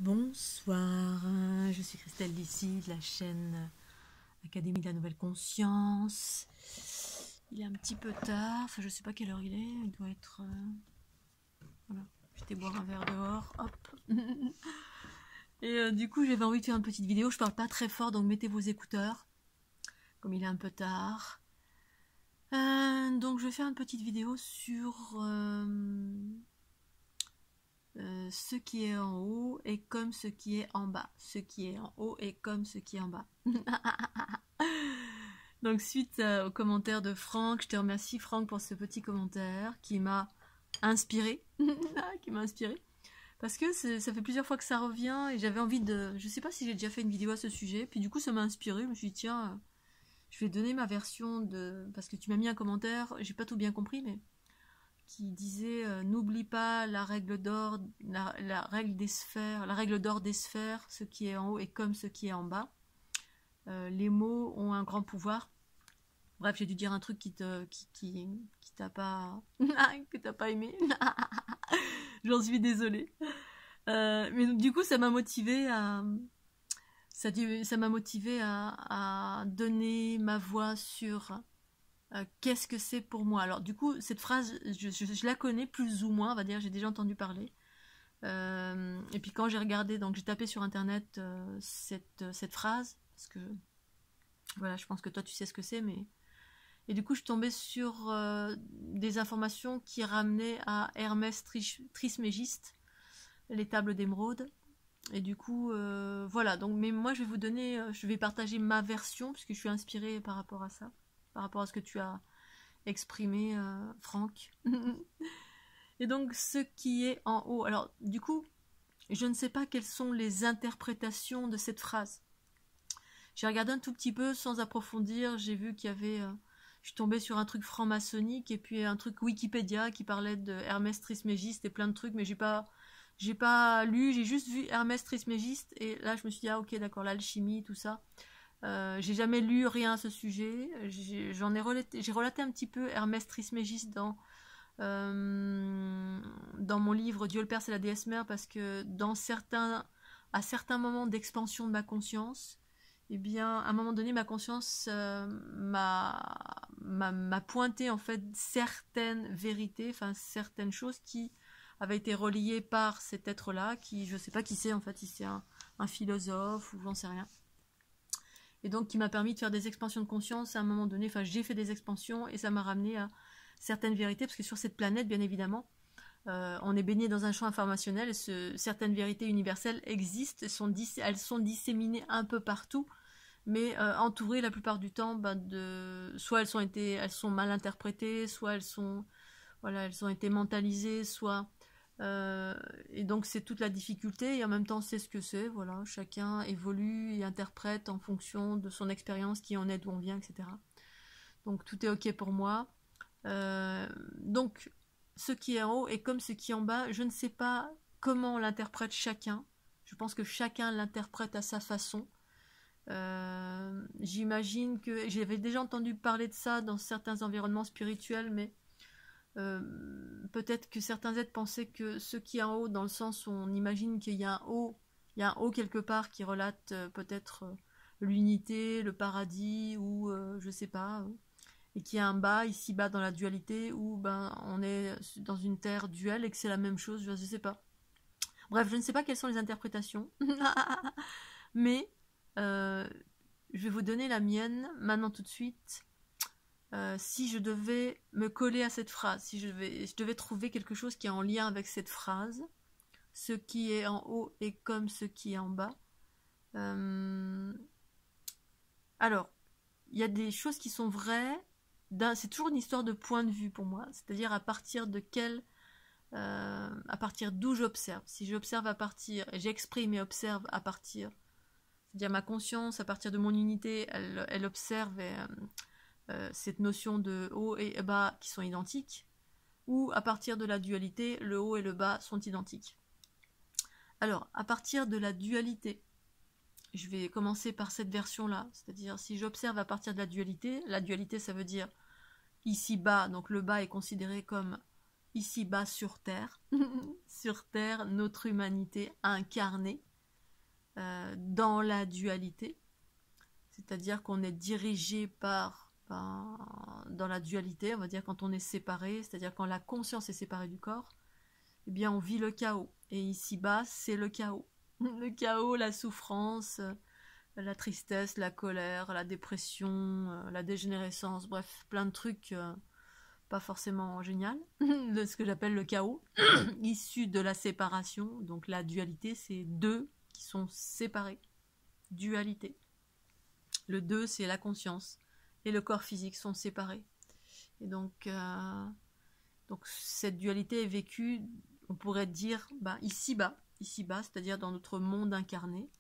Bonsoir, je suis Christelle d'ici, de la chaîne Académie de la Nouvelle Conscience. Il est un petit peu tard, enfin je sais pas quelle heure il est, il doit être... Voilà, j'étais boire un verre dehors, hop. Et du coup j'avais envie de faire une petite vidéo, je parle pas très fort donc mettez vos écouteurs, comme il est un peu tard. Donc je vais faire une petite vidéo sur... ce qui est en haut est comme ce qui est en bas. Ce qui est en haut est comme ce qui est en bas. Donc suite au commentaire de Franck, je te remercie Franck pour ce petit commentaire qui m'a inspiré. Parce que ça fait plusieurs fois que ça revient et j'avais envie de... Je sais pas si j'ai déjà fait une vidéo à ce sujet. Puis du coup ça m'a inspiré. Je me suis dit tiens, je vais donner ma version de... Parce que tu m'as mis un commentaire, j'ai pas tout bien compris mais... qui disait n'oublie pas la règle d'or, la règle des sphères, la règle d'or des sphères, ce qui est en haut est comme ce qui est en bas. Les mots ont un grand pouvoir. Bref, j'ai dû dire un truc qui t'a pas que t'as pas aimé. J'en suis désolée. Mais du coup, ça m'a motivé à à donner ma voix sur qu'est-ce que c'est pour moi. Alors du coup, cette phrase, je la connais plus ou moins, on va dire, j'ai déjà entendu parler. Et puis quand j'ai regardé, donc j'ai tapé sur internet cette phrase, parce que voilà, je pense que toi tu sais ce que c'est, mais... Et du coup, je suis tombée sur des informations qui ramenaient à Hermès Trismégiste, les tables d'émeraude. Et du coup, voilà. Donc, mais moi, je vais vous donner, je vais partager ma version, puisque je suis inspirée par rapport à ça, par rapport à ce que tu as exprimé, Franck. Et donc, ce qui est en haut. Alors, du coup, je ne sais pas quelles sont les interprétations de cette phrase. J'ai regardé un tout petit peu sans approfondir. J'ai vu qu'il y avait... je suis tombée sur un truc franc-maçonnique et puis un truc Wikipédia qui parlait de Hermès Trismégiste et plein de trucs, mais j'ai pas lu, j'ai juste vu Hermès Trismégiste et là je me suis dit ah ok d'accord, l'alchimie, tout ça. J'ai jamais lu rien à ce sujet. J'ai relaté un petit peu Hermès Trismégiste dans mon livre Dieu le Père c'est la déesse mère, parce que à certains moments d'expansion de ma conscience, eh bien, à un moment donné, ma conscience m'a pointé en fait certaines vérités, enfin certaines choses qui avaient été reliées par cet être-là, qui, je sais pas qui c'est en fait, si c'est un philosophe ou j'en sais rien. Et donc qui m'a permis de faire des expansions de conscience à un moment donné, enfin j'ai fait des expansions et ça m'a ramené à certaines vérités, parce que sur cette planète, bien évidemment, on est baigné dans un champ informationnel et certaines vérités universelles existent, elles sont disséminées un peu partout, mais entourées la plupart du temps soit elles sont mal interprétées, soit elles ont été mentalisées, soit et donc c'est toute la difficulté et en même temps c'est ce que c'est, voilà, chacun évolue et interprète en fonction de son expérience, qui en est, d'où on vient, etc. Donc tout est ok pour moi. Donc ce qui est en haut est comme ce qui est en bas. Je ne sais pas comment on l'interprète chacun. Je pense que chacun l'interprète à sa façon. J'imagine que j'avais déjà entendu parler de ça dans certains environnements spirituels, mais peut-être que certains êtres pensaient que ce qui est en haut, dans le sens où on imagine qu'il y a un haut quelque part qui relate peut-être l'unité, le paradis, ou je sais pas, et qu'il y a un bas, ici bas dans la dualité, où on est dans une terre duelle et que c'est la même chose, je sais pas. Bref, je ne sais pas quelles sont les interprétations, mais je vais vous donner la mienne maintenant tout de suite. Si je devais me coller à cette phrase, si je devais trouver quelque chose qui est en lien avec cette phrase, ce qui est en haut est comme ce qui est en bas. Alors, il y a des choses qui sont vraies. C'est toujours une histoire de point de vue pour moi, c'est-à-dire à partir d'où j'observe. Si j'observe à partir, et j'exprime et observe à partir, c'est-à-dire ma conscience, à partir de mon unité, elle observe cette notion de haut et bas qui sont identiques, ou à partir de la dualité, le haut et le bas sont identiques. Alors, à partir de la dualité, je vais commencer par cette version-là, c'est-à-dire si j'observe à partir de la dualité ça veut dire ici-bas, donc le bas est considéré comme ici-bas sur Terre, sur Terre, notre humanité incarnée, dans la dualité, c'est-à-dire qu'on est dirigé dans la dualité, on va dire quand on est séparé, c'est-à-dire quand la conscience est séparée du corps, eh bien on vit le chaos. Et ici-bas, c'est le chaos. Le chaos, la souffrance, la tristesse, la colère, la dépression, la dégénérescence, bref, plein de trucs pas forcément génial, de ce que j'appelle le chaos, issu de la séparation. Donc la dualité, c'est deux qui sont séparés. Dualité. Le deux, c'est la conscience et le corps physique sont séparés. Et donc cette dualité est vécue, on pourrait dire, ici-bas, c'est-à-dire dans notre monde incarné.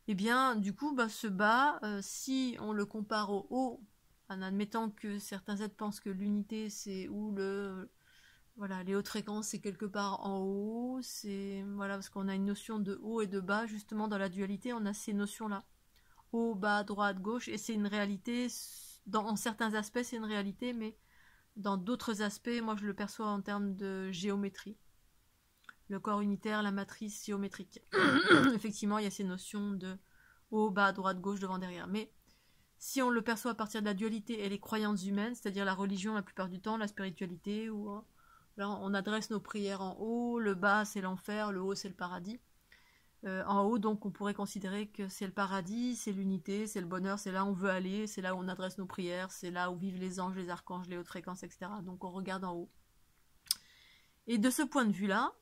Et bien, du coup, ce bas, si on le compare au haut, en admettant que certains êtres pensent que l'unité, c'est où les hautes fréquences, c'est quelque part en haut, parce qu'on a une notion de haut et de bas, justement, dans la dualité, on a ces notions-là. Haut, bas, droite, gauche, et c'est une réalité, en certains aspects, c'est une réalité, mais dans d'autres aspects, moi, je le perçois en termes de géométrie. Le corps unitaire, la matrice géométrique. Effectivement, il y a ces notions de haut, bas, droite, gauche, devant, derrière. Mais si on le perçoit à partir de la dualité et les croyances humaines, c'est-à-dire la religion la plupart du temps, la spiritualité, là on adresse nos prières en haut, le bas c'est l'enfer, le haut c'est le paradis. En haut, donc, on pourrait considérer que c'est le paradis, c'est l'unité, c'est le bonheur, c'est là où on veut aller, c'est là où on adresse nos prières, c'est là où vivent les anges, les archanges, les hautes fréquences, etc. Donc on regarde en haut. Et de ce point de vue-là,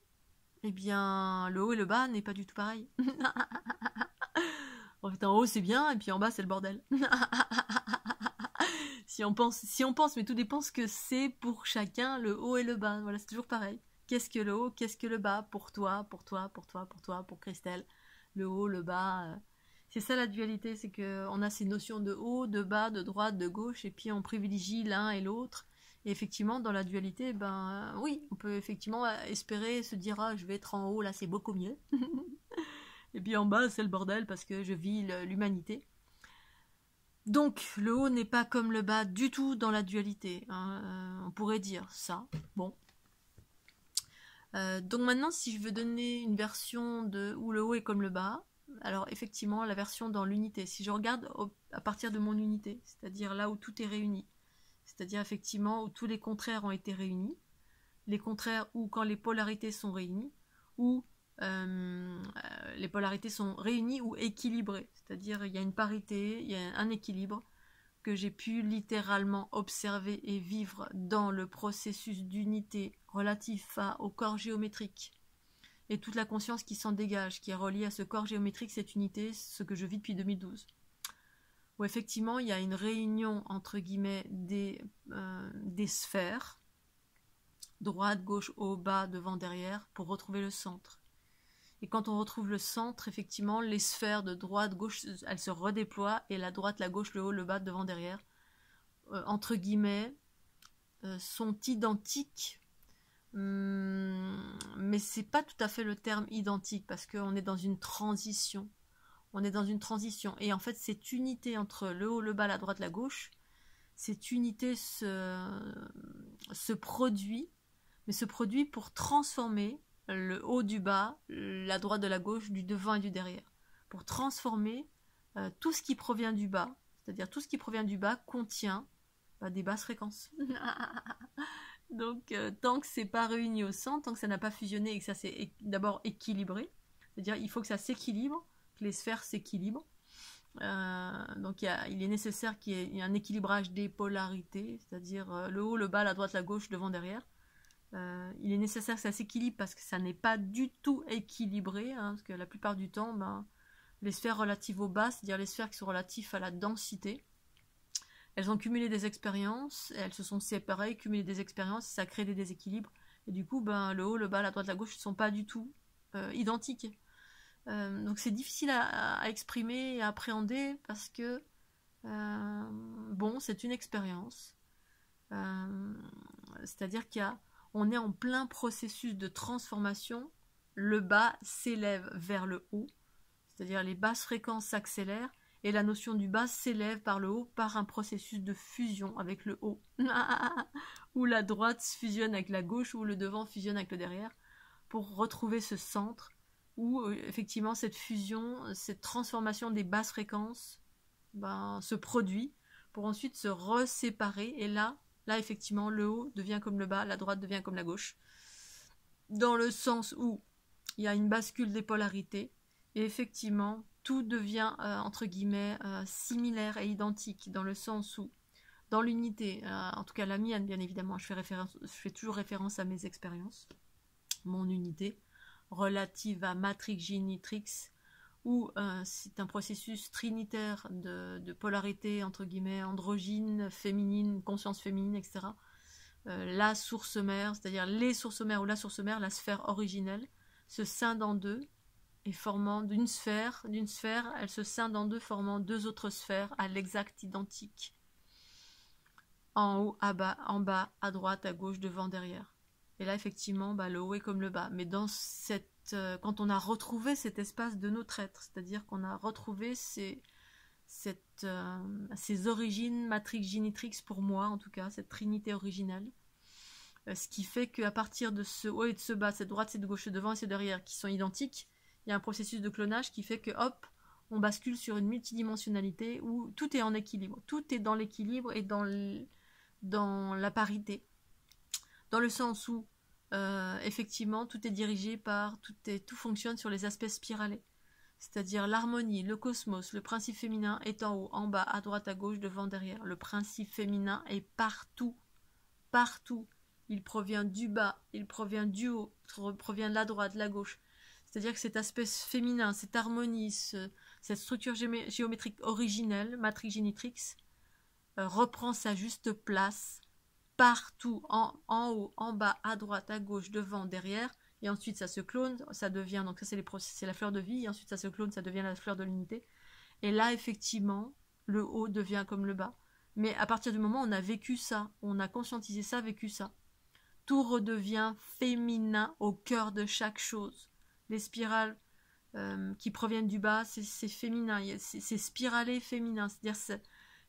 eh bien, le haut et le bas n'est pas du tout pareil. En fait, en haut c'est bien, et puis en bas c'est le bordel. Si on pense, mais tout dépend ce que c'est pour chacun, le haut et le bas. Voilà, c'est toujours pareil. Qu'est-ce que le haut, qu'est-ce que le bas pour toi, pour Christelle. Le haut, le bas. C'est ça la dualité, c'est qu'on a ces notions de haut, de bas, de droite, de gauche, et puis on privilégie l'un et l'autre. Et effectivement, dans la dualité, oui, on peut effectivement espérer se dire, ah, je vais être en haut, là c'est beaucoup mieux. Et puis en bas, c'est le bordel parce que je vis l'humanité. Donc, le haut n'est pas comme le bas du tout dans la dualité. On pourrait dire ça. Bon. Donc maintenant, si je veux donner une version de où le haut est comme le bas, alors effectivement, la version dans l'unité. Si je regarde à partir de mon unité, c'est-à-dire là où tout est réuni, c'est-à-dire effectivement où tous les contraires ont été réunis, les contraires où quand les polarités sont réunies, ou les polarités sont réunies ou équilibrées, c'est-à-dire il y a une parité, il y a un équilibre que j'ai pu littéralement observer et vivre dans le processus d'unité relatif au corps géométrique et toute la conscience qui s'en dégage, qui est reliée à ce corps géométrique, cette unité, ce que je vis depuis 2012. Où effectivement il y a une réunion entre guillemets des sphères, droite, gauche, haut, bas, devant, derrière, pour retrouver le centre. Et quand on retrouve le centre, effectivement, les sphères de droite, gauche, elles se redéploient, et la droite, la gauche, le haut, le bas, devant, derrière, entre guillemets, sont identiques, mais c'est pas tout à fait le terme identique, parce qu'on est dans une transition. On est dans une transition. Et en fait, cette unité entre le haut, le bas, la droite, la gauche, cette unité se produit, mais se produit pour transformer le haut du bas, la droite de la gauche, du devant et du derrière. Pour transformer tout ce qui provient du bas, c'est-à-dire tout ce qui provient du bas contient des basses fréquences. Donc tant que c'est pas réuni au centre, tant que ça n'a pas fusionné et que ça s'est d'abord équilibré, c'est-à-dire il faut que ça s'équilibre, que les sphères s'équilibrent. Donc il est nécessaire qu'il y ait un équilibrage des polarités, c'est-à-dire le haut, le bas, la droite, la gauche, devant, derrière. Il est nécessaire que ça s'équilibre parce que ça n'est pas du tout équilibré, parce que la plupart du temps, les sphères relatives au bas, c'est-à-dire les sphères qui sont relatives à la densité, elles ont cumulé des expériences, elles se sont séparées, cumulé des expériences, ça crée des déséquilibres, et du coup, le haut, le bas, la droite, la gauche ne sont pas du tout identiques. Donc c'est difficile à exprimer et à appréhender parce que, c'est une expérience. C'est-à-dire on est en plein processus de transformation, le bas s'élève vers le haut, c'est-à-dire les basses fréquences s'accélèrent, et la notion du bas s'élève par le haut par un processus de fusion avec le haut, où la droite fusionne avec la gauche, où le devant fusionne avec le derrière, pour retrouver ce centre, où effectivement cette fusion, cette transformation des basses fréquences se produit pour ensuite se reséparer. Et là effectivement, le haut devient comme le bas, la droite devient comme la gauche. Dans le sens où il y a une bascule des polarités, et effectivement, tout devient, entre guillemets, similaire et identique, dans le sens où, dans l'unité, en tout cas la mienne, bien évidemment, je fais toujours référence à mes expériences, mon unité, relative à Matrix Genitrix, où c'est un processus trinitaire de polarité, entre guillemets, androgyne, féminine, conscience féminine, etc. La source mère, c'est-à-dire les sources mères ou la source mère, la sphère originelle, se scinde en deux, et formant d'une sphère, elle se scinde en deux, formant deux autres sphères à l'exact identique. En haut, à bas, en bas, à droite, à gauche, devant, derrière. Et là, effectivement, le haut est comme le bas. Mais dans quand on a retrouvé cet espace de notre être, c'est-à-dire qu'on a retrouvé ces origines matrix génitrix, pour moi en tout cas, cette trinité originelle, ce qui fait qu'à partir de ce haut et de ce bas, cette droite, cette gauche, ce devant et ce derrière, qui sont identiques, il y a un processus de clonage qui fait que hop, on bascule sur une multidimensionnalité où tout est en équilibre, tout est dans l'équilibre et dans la parité, dans le sens où effectivement tout est dirigé par, tout fonctionne sur les aspects spiralés, c'est-à-dire l'harmonie, le cosmos, le principe féminin est en haut, en bas, à droite, à gauche, devant, derrière. Le principe féminin est partout, partout. Il provient du bas, il provient du haut, il provient de la droite, de la gauche. C'est-à-dire que cet aspect féminin, cette harmonie, cette structure géométrique originelle, Matrix Genitrix, reprend sa juste place partout, en haut, en bas, à droite, à gauche, devant, derrière, et ensuite ça se clone, ça devient, donc ça c'est la fleur de vie, et ensuite ça se clone, ça devient la fleur de l'unité, et là effectivement, le haut devient comme le bas. Mais à partir du moment où on a vécu ça, on a conscientisé ça, vécu ça, tout redevient féminin au cœur de chaque chose. Les spirales qui proviennent du bas, c'est féminin, c'est spiralé féminin, c'est-à-dire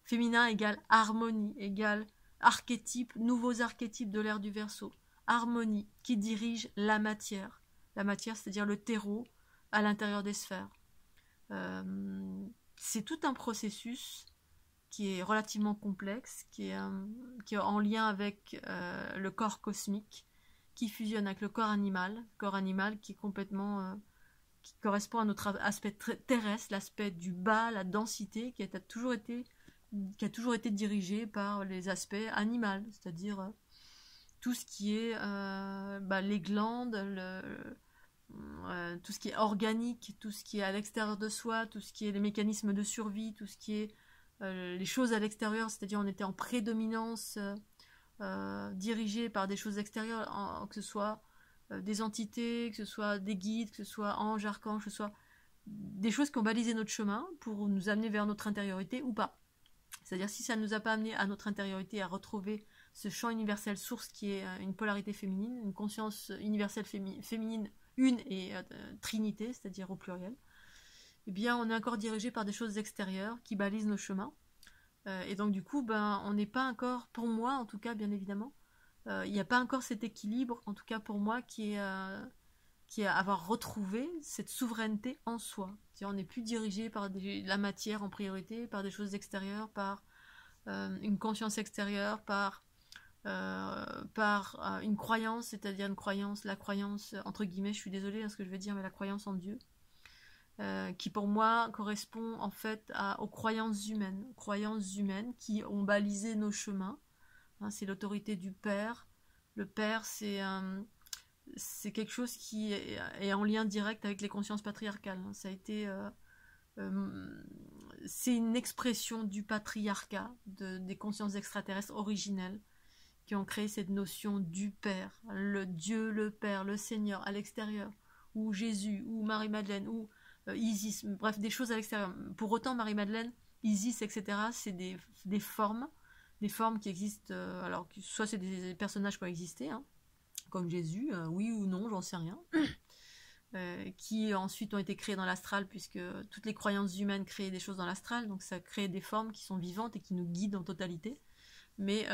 féminin égale harmonie, égale archétype, nouveaux archétypes de l'ère du Verseau. Harmonie qui dirige la matière, c'est-à-dire le terreau à l'intérieur des sphères. C'est tout un processus qui est relativement complexe, qui est en lien avec le corps cosmique, qui fusionne avec le corps animal qui est complètement qui correspond à notre aspect terrestre, l'aspect du bas, la densité, qui a toujours été dirigé par les aspects animaux, c'est-à-dire tout ce qui est les glandes, tout ce qui est organique, tout ce qui est à l'extérieur de soi, tout ce qui est les mécanismes de survie, tout ce qui est les choses à l'extérieur, c'est-à-dire on était en prédominance dirigé par des choses extérieures, que ce soit des entités, que ce soit des guides, que ce soit anges, archanges, que ce soit des choses qui ont balisé notre chemin pour nous amener vers notre intériorité ou pas. C'est-à-dire si ça ne nous a pas amené à notre intériorité, à retrouver ce champ universel source qui est une polarité féminine, une conscience universelle féminine, une et trinité, c'est-à-dire au pluriel, eh bien on est encore dirigé par des choses extérieures qui balisent nos chemins. Et donc du coup, on n'est pas encore, pour moi en tout cas, bien évidemment, il n'y a pas encore cet équilibre, en tout cas pour moi, qui est avoir retrouvé cette souveraineté en soi. C'est-à-dire, on n'est plus dirigé par la matière en priorité, par des choses extérieures, par une conscience extérieure, par une croyance, c'est-à-dire la croyance, entre guillemets, je suis désolée à ce que je vais dire, mais la croyance en Dieu, qui pour moi correspond en fait aux croyances humaines qui ont balisé nos chemins. C'est l'autorité du Père. Le Père, c'est quelque chose qui est en lien direct avec les consciences patriarcales. Ça a été, c'est une expression du patriarcat, des consciences extraterrestres originelles qui ont créé cette notion du Père, le Dieu, le Père, le Seigneur à l'extérieur, ou Jésus, ou Marie-Madeleine, ou Isis, bref, des choses à l'extérieur. Pour autant, Marie-Madeleine, Isis, etc., c'est des formes qui existent, alors soit c'est des personnages qui ont existé, comme Jésus, oui ou non, j'en sais rien, qui ensuite ont été créés dans l'astral, puisque toutes les croyances humaines créent des choses dans l'astral, donc ça crée des formes qui sont vivantes et qui nous guident en totalité. Mais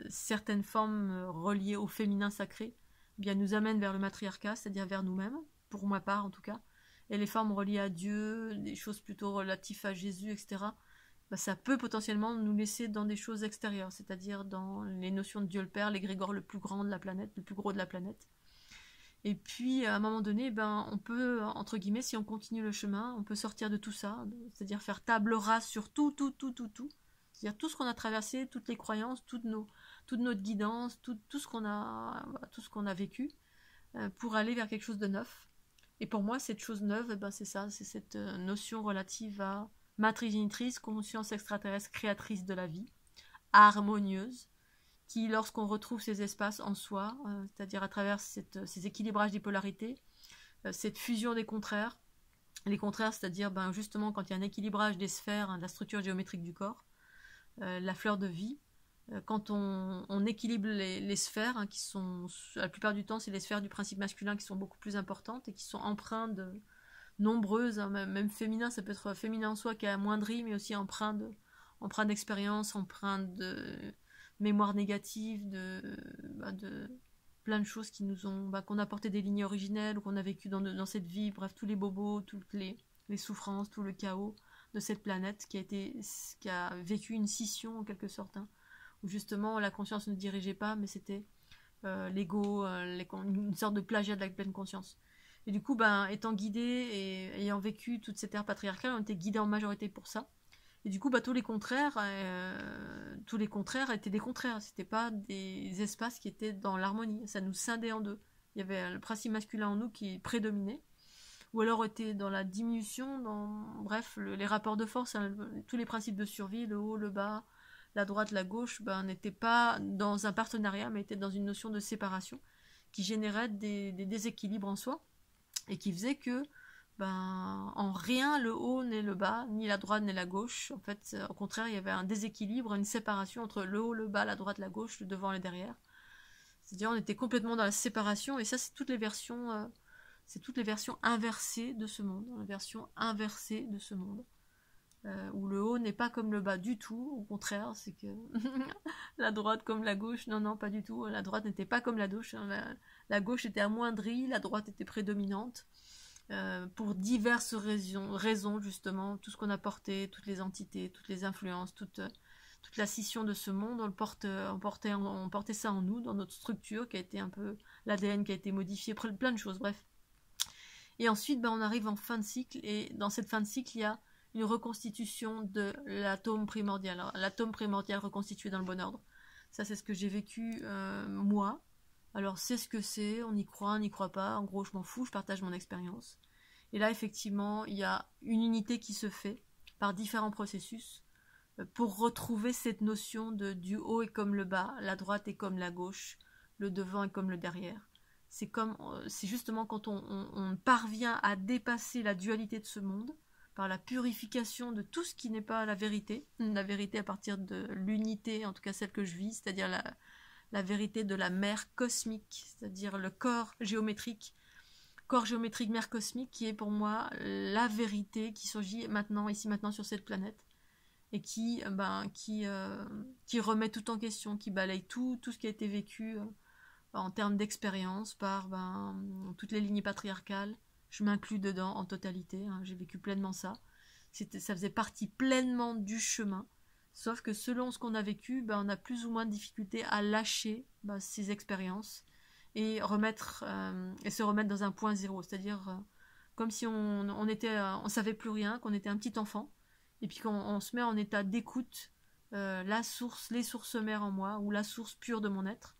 certaines formes reliées au féminin sacré nous amènent vers le matriarcat, c'est-à-dire vers nous-mêmes, pour ma part en tout cas, et les formes reliées à Dieu, des choses plutôt relatives à Jésus, etc., bah, ça peut potentiellement nous laisser dans des choses extérieures, c'est-à-dire dans les notions de Dieu le Père, l'égrégore le plus grand de la planète, le plus gros de la planète. Et puis, à un moment donné, ben, on peut, entre guillemets, si on continue le chemin, on peut sortir de tout ça, c'est-à-dire faire table rase sur tout. C'est-à-dire tout ce qu'on a traversé, toutes les croyances, toute notre guidance, tout ce qu'on a vécu, pour aller vers quelque chose de neuf. Et pour moi, cette chose neuve, ben, c'est ça, c'est cette notion relative à matrice génitrice, conscience extraterrestre, créatrice de la vie, harmonieuse, qui, lorsqu'on retrouve ces espaces en soi, c'est-à-dire à travers ces équilibrages des polarités, cette fusion des contraires, les contraires, c'est-à-dire ben, justement quand il y a un équilibrage des sphères, hein, de la structure géométrique du corps, la fleur de vie, quand on équilibre les sphères, hein, qui sont, la plupart du temps, c'est les sphères du principe masculin qui sont beaucoup plus importantes et qui sont empreintes de nombreuses, hein, même féminin, ça peut être féminin en soi qui est amoindri, mais aussi empreint d'expérience, empreinte de mémoire négative, de plein de choses qui nous ont, qu'on a porté des lignes originelles ou qu'on a vécu dans cette vie, bref, tous les bobos, toutes les souffrances, tout le chaos de cette planète qui a vécu une scission en quelque sorte, hein, où justement la conscience ne dirigeait pas, mais c'était l'ego, une sorte de plagiat de la pleine conscience. Et du coup, ben, étant guidé et ayant vécu toute cette ère patriarcale, on était guidé en majorité pour ça. Et du coup, bah, tous les contraires étaient des contraires. C'était pas des espaces qui étaient dans l'harmonie. Ça nous scindait en deux. Il y avait le principe masculin en nous qui prédominait, ou alors était dans la diminution, bref, les rapports de force, hein, tous les principes de survie, le haut, le bas, la droite, la gauche, ben, n'étaient pas dans un partenariat, mais étaient dans une notion de séparation qui générait des déséquilibres en soi et qui faisait que ben, en rien le haut n'est le bas, ni la droite ni la gauche. En fait, au contraire, il y avait un déséquilibre, une séparation entre le haut, le bas, la droite, la gauche, le devant et le derrière. C'est-à-dire on était complètement dans la séparation, et ça c'est toutes les versions inversées de ce monde, la version inversée de ce monde. Où le haut n'est pas comme le bas du tout, au contraire, c'est que la droite comme la gauche, non, pas du tout, la droite n'était pas comme la gauche, hein, la gauche était amoindrie, la droite était prédominante, pour diverses raisons justement, tout ce qu'on a porté, toutes les entités, toutes les influences, toute la scission de ce monde, on portait ça en nous, dans notre structure, qui a été un peu l'ADN qui a été modifié, plein de choses, bref. Et ensuite, ben, on arrive en fin de cycle, et dans cette fin de cycle, il y a une reconstitution de l'atome primordial. Alors, l'atome primordial reconstitué dans le bon ordre. Ça, c'est ce que j'ai vécu, moi. Alors, c'est ce que c'est, on y croit, on n'y croit pas. En gros, je m'en fous, je partage mon expérience. Et là, effectivement, il y a une unité qui se fait par différents processus pour retrouver cette notion du haut est comme le bas, la droite est comme la gauche, le devant est comme le derrière. C'est justement quand on parvient à dépasser la dualité de ce monde, par la purification de tout ce qui n'est pas la vérité à partir de l'unité, en tout cas celle que je vis, c'est-à-dire la vérité de la mère cosmique, c'est-à-dire le corps géométrique, mère cosmique, qui est pour moi la vérité qui surgit maintenant, ici maintenant sur cette planète, et qui remet tout en question, qui balaye tout ce qui a été vécu en termes d'expérience par toutes les lignes patriarcales. Je m'inclus dedans en totalité, hein, j'ai vécu pleinement ça. Ça faisait partie pleinement du chemin, sauf que selon ce qu'on a vécu, on a plus ou moins de difficultés à lâcher ces expériences et se remettre dans un point zéro, c'est-à-dire comme si on savait plus rien, qu'on était un petit enfant, et puis qu'on se met en état d'écoute, les sources mères en moi, ou la source pure de mon être.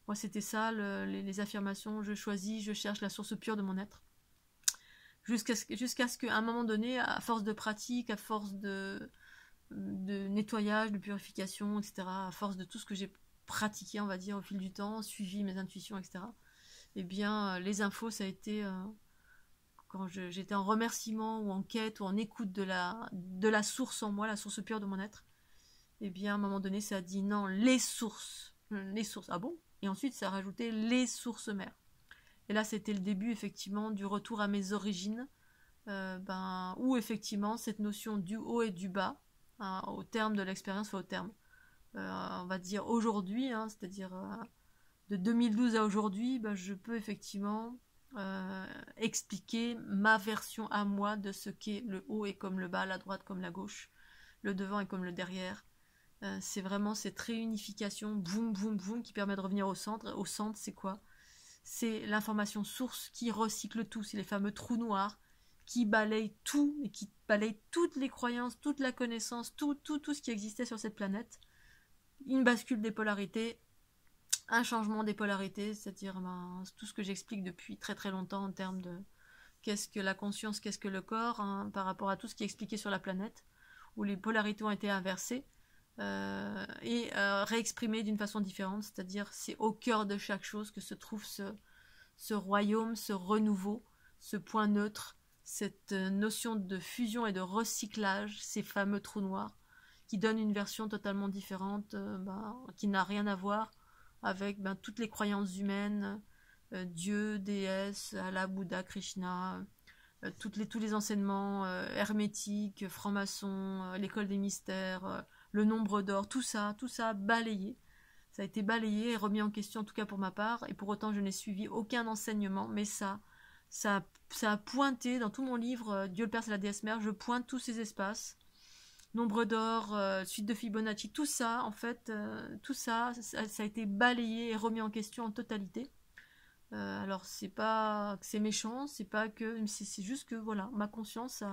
Moi, c'était ça, les affirmations, je choisis, je cherche la source pure de mon être. Jusqu'à ce qu'à un moment donné, à force de pratique, à force de nettoyage, de purification, etc., à force de tout ce que j'ai pratiqué, on va dire, au fil du temps, suivi mes intuitions, etc., eh bien, les infos, ça a été... quand j'étais en remerciement ou en quête ou en écoute de la source en moi, la source pure de mon être, eh bien, à un moment donné, ça a dit non, les sources, ah bon? Et ensuite, ça a rajouté les sources mères. Et là, c'était le début, effectivement, du retour à mes origines, où, effectivement, cette notion du haut et du bas, hein, au terme de l'expérience, on va dire aujourd'hui, hein, c'est-à-dire de 2012 à aujourd'hui, je peux effectivement expliquer ma version à moi de ce qu'est le haut et comme le bas, la droite comme la gauche, le devant et comme le derrière. C'est vraiment cette réunification, boum, boum, boum, qui permet de revenir au centre. Au centre, c'est quoi? C'est l'information source qui recycle tout. C'est les fameux trous noirs qui balayent tout et qui balayent toutes les croyances, toute la connaissance, tout ce qui existait sur cette planète. Une bascule des polarités, un changement des polarités, c'est-à-dire tout ce que j'explique depuis très très longtemps en termes de qu'est-ce que la conscience, qu'est-ce que le corps, hein, par rapport à tout ce qui est expliqué sur la planète, où les polarités ont été inversées et réexprimées d'une façon différente, c'est-à-dire c'est au cœur de chaque chose que se trouve ce royaume, ce renouveau, ce point neutre, cette notion de fusion et de recyclage, ces fameux trous noirs, qui donnent une version totalement différente, qui n'a rien à voir avec toutes les croyances humaines, Dieu, déesse, Allah, Bouddha, Krishna, tous les enseignements hermétiques, francs-maçons, l'école des mystères, le nombre d'or, tout ça balayé. Ça a été balayé et remis en question, en tout cas pour ma part, et pour autant je n'ai suivi aucun enseignement, mais ça a pointé dans tout mon livre Dieu le Père c'est la déesse mère, je pointe tous ces espaces, nombre d'or, suite de Fibonacci, tout ça, en fait, tout ça a été balayé et remis en question en totalité. Alors c'est pas que c'est méchant, c'est pas que, c'est juste que voilà, ma conscience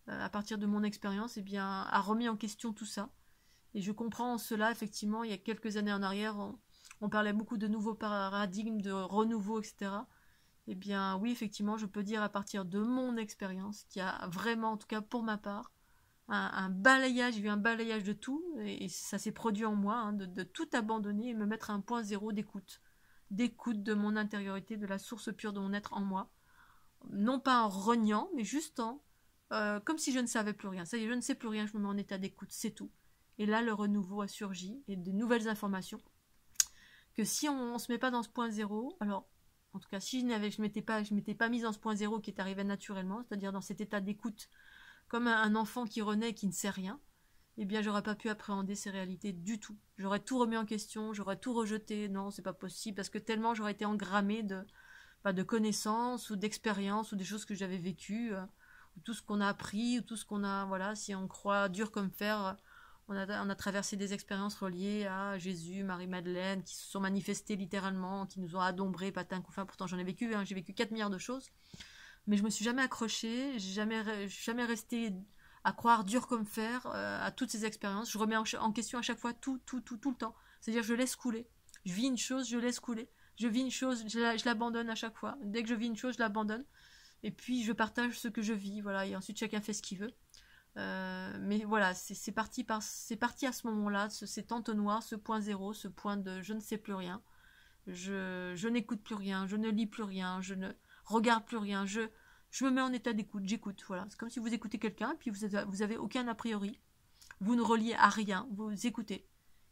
à partir de mon expérience, eh bien, a remis en question tout ça. Et je comprends en cela, effectivement, il y a quelques années en arrière, on parlait beaucoup de nouveaux paradigmes, de renouveau, etc. Eh bien, oui, effectivement, je peux dire à partir de mon expérience qu'il y a vraiment, en tout cas pour ma part, un balayage, j'ai eu un balayage de tout, et ça s'est produit en moi, hein, de tout abandonner et me mettre à un point zéro d'écoute de mon intériorité, de la source pure de mon être en moi. Non pas en reniant, mais juste comme si je ne savais plus rien. Ça y est, je ne sais plus rien, je me mets en état d'écoute, c'est tout. Et là, le renouveau a surgi, et de nouvelles informations, que si on ne se met pas dans ce point zéro, alors, en tout cas, si je ne m'étais pas mise dans ce point zéro qui est arrivé naturellement, c'est-à-dire dans cet état d'écoute, comme un enfant qui renaît et qui ne sait rien, eh bien, j'aurais pas pu appréhender ces réalités du tout. J'aurais tout remis en question, j'aurais tout rejeté. Non, c'est pas possible, parce que tellement j'aurais été engrammée de connaissances ou d'expériences ou des choses que j'avais vécues, ou tout ce qu'on a appris, ou tout ce qu'on a, voilà, si on croit dur comme fer, on a traversé des expériences reliées à Jésus, Marie-Madeleine, qui se sont manifestées littéralement, qui nous ont adombrés, patin, couffin. Pourtant, j'en ai vécu, hein, j'ai vécu 4 milliards de choses. Mais je me suis jamais accrochée, jamais resté à croire dur comme fer à toutes ces expériences. Je remets en question à chaque fois tout le temps. C'est-à-dire je laisse couler. Je vis une chose, je laisse couler. Je vis une chose, je l'abandonne à chaque fois. Dès que je vis une chose, je l'abandonne. Et puis je partage ce que je vis, voilà. Et ensuite chacun fait ce qu'il veut. Mais voilà, c'est parti à ce moment-là, cet entonnoir, ce point zéro, ce point de je ne sais plus rien. Je n'écoute plus rien, je ne lis plus rien, je ne regarde plus rien, je me mets en état d'écoute, j'écoute, voilà. C'est comme si vous écoutez quelqu'un, puis vous avez aucun a priori, vous ne reliez à rien, vous écoutez.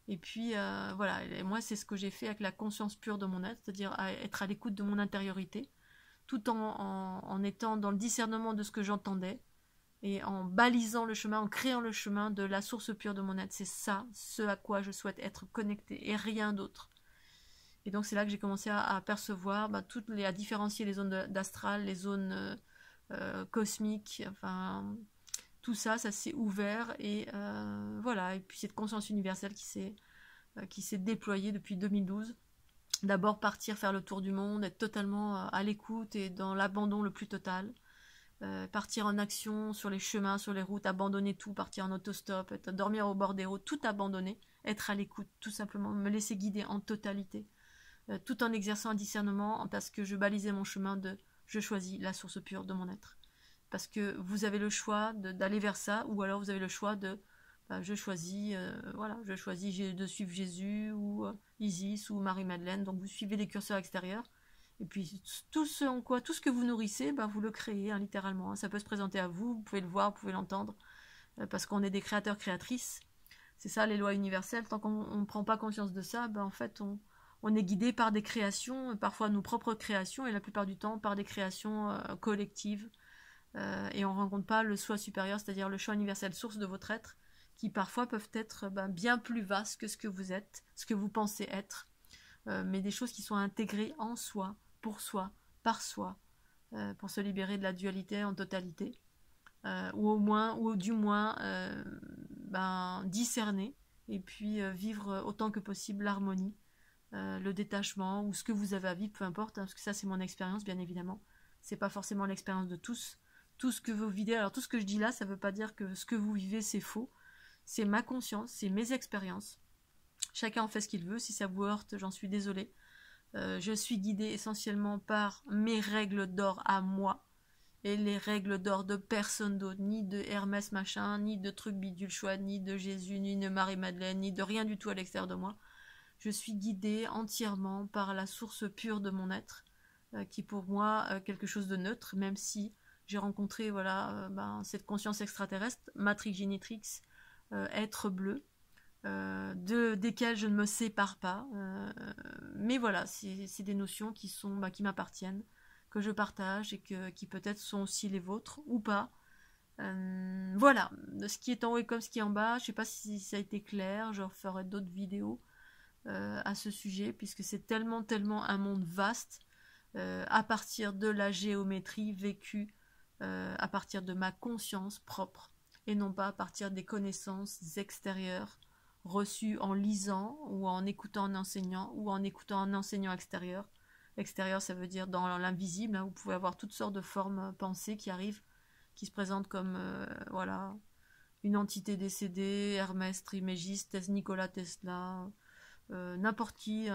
Et puis voilà, et moi c'est ce que j'ai fait avec la conscience pure de mon être, c'est-à-dire être à l'écoute de mon intériorité, tout en étant dans le discernement de ce que j'entendais, et en balisant le chemin, en créant le chemin de la source pure de mon être. C'est ça, ce à quoi je souhaite être connecté, et rien d'autre. Et donc c'est là que j'ai commencé à percevoir, à différencier les zones d'astral, les zones cosmiques, enfin tout ça, ça s'est ouvert et voilà. Et puis cette conscience universelle qui s'est déployée depuis 2012. D'abord partir faire le tour du monde, être totalement à l'écoute et dans l'abandon le plus total. Partir en action sur les chemins, sur les routes, abandonner tout, partir en autostop, dormir au bord des routes, tout abandonner, être à l'écoute, tout simplement, me laisser guider en totalité. Tout en exerçant un discernement, parce que je balisais mon chemin de je choisis la source pure de mon être. Parce que vous avez le choix d'aller vers ça, ou alors vous avez le choix de je choisis de suivre Jésus, ou Isis, ou Marie-Madeleine, donc vous suivez des curseurs extérieurs, et puis tout ce que vous nourrissez, vous le créez, hein, littéralement, hein. Ça peut se présenter à vous, vous pouvez le voir, vous pouvez l'entendre, parce qu'on est des créateurs, créatrices, c'est ça les lois universelles. Tant qu'on ne prend pas conscience de ça, en fait on est guidé par des créations, parfois nos propres créations, et la plupart du temps par des créations collectives, et on ne rencontre pas le soi supérieur, c'est-à-dire le champ universel source de votre être, qui parfois peuvent être bien plus vastes que ce que vous êtes, ce que vous pensez être, mais des choses qui sont intégrées en soi, pour soi, par soi, pour se libérer de la dualité en totalité, ou du moins discerner, et puis vivre autant que possible l'harmonie, le détachement, ou ce que vous avez à vivre, peu importe, hein, parce que ça c'est mon expérience bien évidemment, c'est pas forcément l'expérience de tous. Tout ce que vous vivez, alors tout ce que je dis là, ça veut pas dire que ce que vous vivez c'est faux, c'est ma conscience, c'est mes expériences. Chacun en fait ce qu'il veut, si ça vous heurte, j'en suis désolée. Je suis guidée essentiellement par mes règles d'or à moi, et les règles d'or de personne d'autre, ni de Hermès machin, ni de trucs bidule chouette, ni de Jésus, ni de Marie-Madeleine, ni de rien du tout à l'extérieur de moi. Je suis guidée entièrement par la source pure de mon être, qui est pour moi quelque chose de neutre, même si j'ai rencontré cette conscience extraterrestre, Matrix Génétrix, être bleu, desquels je ne me sépare pas. Mais voilà, c'est des notions qui m'appartiennent, que je partage et qui peut-être sont aussi les vôtres ou pas. Voilà, ce qui est en haut est comme ce qui est en bas. Je ne sais pas si ça a été clair. Je referai d'autres vidéos à ce sujet, puisque c'est tellement un monde vaste, à partir de la géométrie vécue, à partir de ma conscience propre, et non pas à partir des connaissances extérieures reçues en lisant ou en écoutant un enseignant ou en écoutant un enseignant extérieur. Extérieur, ça veut dire dans l'invisible, hein, vous pouvez avoir toutes sortes de formes pensées qui arrivent, qui se présentent comme une entité décédée, Hermès Trismégiste, Nikola Tesla, n'importe qui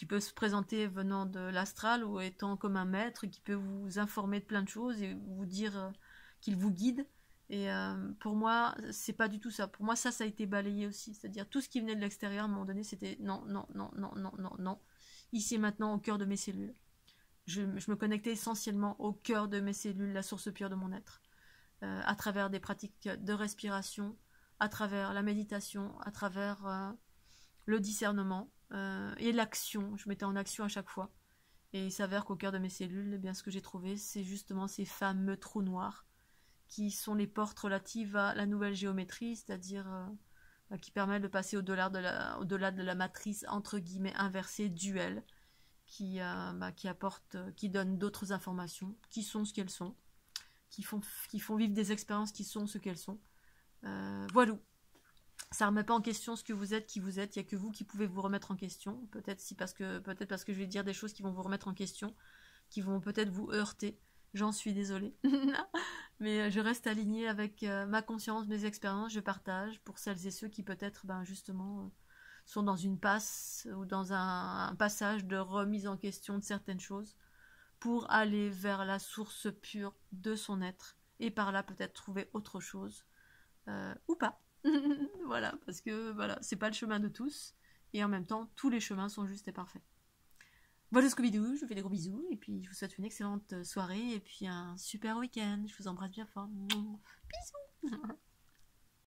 peut se présenter venant de l'astral ou étant comme un maître, qui peut vous informer de plein de choses et vous dire qu'il vous guide. Et pour moi, c'est pas du tout ça. Pour moi, ça a été balayé aussi. C'est-à-dire tout ce qui venait de l'extérieur, à un moment donné, c'était non, non, non, non, non, non, non. Ici et maintenant, au cœur de mes cellules. Je me connectais essentiellement au cœur de mes cellules, la source pure de mon être. À travers des pratiques de respiration, à travers la méditation, à travers le discernement et l'action. Je mettais en action à chaque fois. Et il s'avère qu'au cœur de mes cellules, eh bien, ce que j'ai trouvé, c'est justement ces fameux trous noirs qui sont les portes relatives à la nouvelle géométrie, c'est-à-dire qui permettent de passer au-delà de la matrice entre guillemets inversée, duelle, qui apporte, qui donne d'autres informations, qui sont ce qu'elles sont, qui font vivre des expériences qui sont ce qu'elles sont. Voilà. Ça ne remet pas en question ce que vous êtes, qui vous êtes. Il n'y a que vous qui pouvez vous remettre en question. Peut-être parce que je vais dire des choses qui vont vous remettre en question, qui vont peut-être vous heurter. J'en suis désolée. Mais je reste alignée avec ma conscience, mes expériences. Je partage pour celles et ceux qui peut-être justement sont dans une passe ou dans un passage de remise en question de certaines choses pour aller vers la source pure de son être. Et par là peut-être trouver autre chose. Ou pas. Voilà, parce que voilà, c'est pas le chemin de tous, et en même temps, tous les chemins sont justes et parfaits. Voilà Scooby-Doo, je vous fais des gros bisous, et puis je vous souhaite une excellente soirée, et puis un super week-end. Je vous embrasse bien fort. Bisous.